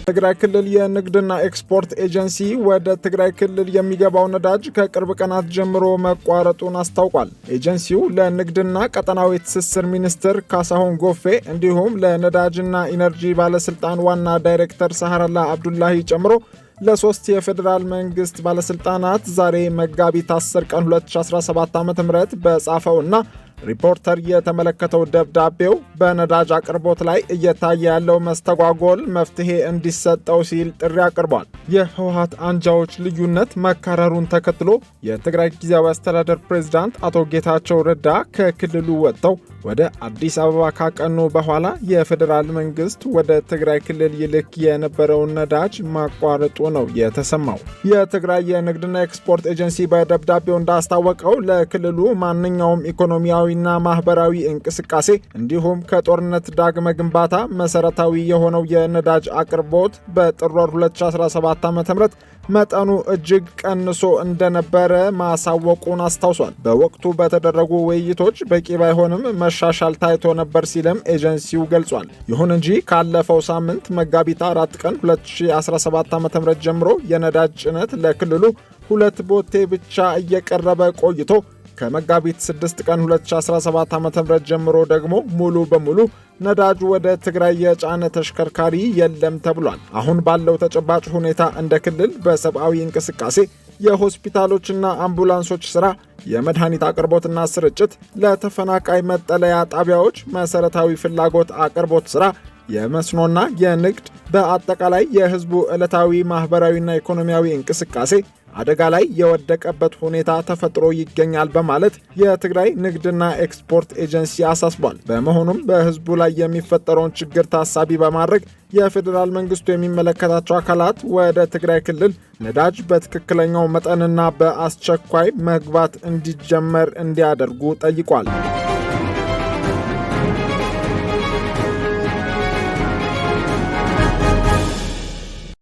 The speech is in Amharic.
ትግራይ ክልል የንግድና ኤክስፖርት ኤጀንሲ ወደ ትግራይ ክልል የሚገባው ነዳጅ ከቅርብ ቀናት ጀምሮ መቋረጡን አስታውቋል። ኤጀንሲው ለንግድና ቀጠናዊ ትስስር ሚኒስትር ካሳሁን ጎፌ እንዲሁም ለነዳጅና ኢነርጂ ባለስልጣን ዋና ዳይሬክተር ሳህራላ አብዱላሂ ጨምሮ ለሶስት የፌዴራል መንግስት ባለስልጣናት ዛሬ መጋቢት 10 ቀን 2017 ዓ.ም በጻፈውና ሪፖርተር የተመለከተው ደብዳቤው በነዳጅ አቅርቦት ላይ እየታየ ያለው መስተጓጎል መፍትሄ እንዲሰጠው ሲል ጥሪ አቅርቧል። የህወሓት አንጃዎች ልዩነት መካረሩን ተከትሎ የትግራይ ጊዜያዊ አስተዳደር ፕሬዝዳንት አቶ ጌታቸው ረዳ ከክልሉ ወጥተው ወደ አዲስ አበባ ካቀኑ በኋላ የፌዴራል መንግስት ወደ ትግራይ ክልል ይልክ የነበረውን ነዳጅ ማቋረጡ ነው የተሰማው። የትግራይ የንግድና ኤክስፖርት ኤጀንሲ በደብዳቤው እንዳስታወቀው ለክልሉ ማንኛውም ኢኮኖሚያዊና ማህበራዊ እንቅስቃሴ እንዲሁም ከጦርነት ዳግመ ግንባታ መሰረታዊ የሆነው የነዳጅ አቅርቦት በጥር 2017 ዓ.ም መጠኑ እጅግ ቀንሶ እንደነበረ ማሳወቁን አስታውሷል። በወቅቱ በተደረጉ ውይይቶች በቂ ባይሆንም መሻሻል ታይቶ ነበር ሲልም ኤጀንሲው ገልጿል። ይሁን እንጂ ካለፈው ሳምንት መጋቢት 4 ቀን 2017 ዓ.ም ጀምሮ የነዳጅ ጭነት ለክልሉ 2 ቦቴ ብቻ እየቀረበ ቆይቶ ከመጋቢት 6 ቀን 2017 ዓ.ም ጀምሮ ደግሞ ሙሉ በሙሉ ነዳጅ ወደ ትግራይ የጫነ ተሽከርካሪ የለም ተብሏል። አሁን ባለው ተጨባጭ ሁኔታ እንደ ክልል በሰብአዊ እንቅስቃሴ፣ የሆስፒታሎችና አምቡላንሶች ስራ፣ የመድኃኒት አቅርቦትና ስርጭት፣ ለተፈናቃይ መጠለያ ጣቢያዎች መሰረታዊ ፍላጎት አቅርቦት ስራ፣ የመስኖና የንግድ በአጠቃላይ የህዝቡ ዕለታዊ ማህበራዊና ኢኮኖሚያዊ እንቅስቃሴ አደጋ ላይ የወደቀበት ሁኔታ ተፈጥሮ ይገኛል በማለት የትግራይ ንግድና ኤክስፖርት ኤጀንሲ አሳስቧል። በመሆኑም በህዝቡ ላይ የሚፈጠረውን ችግር ታሳቢ በማድረግ የፌዴራል መንግስቱ የሚመለከታቸው አካላት ወደ ትግራይ ክልል ነዳጅ በትክክለኛው መጠንና በአስቸኳይ መግባት እንዲጀመር እንዲያደርጉ ጠይቋል።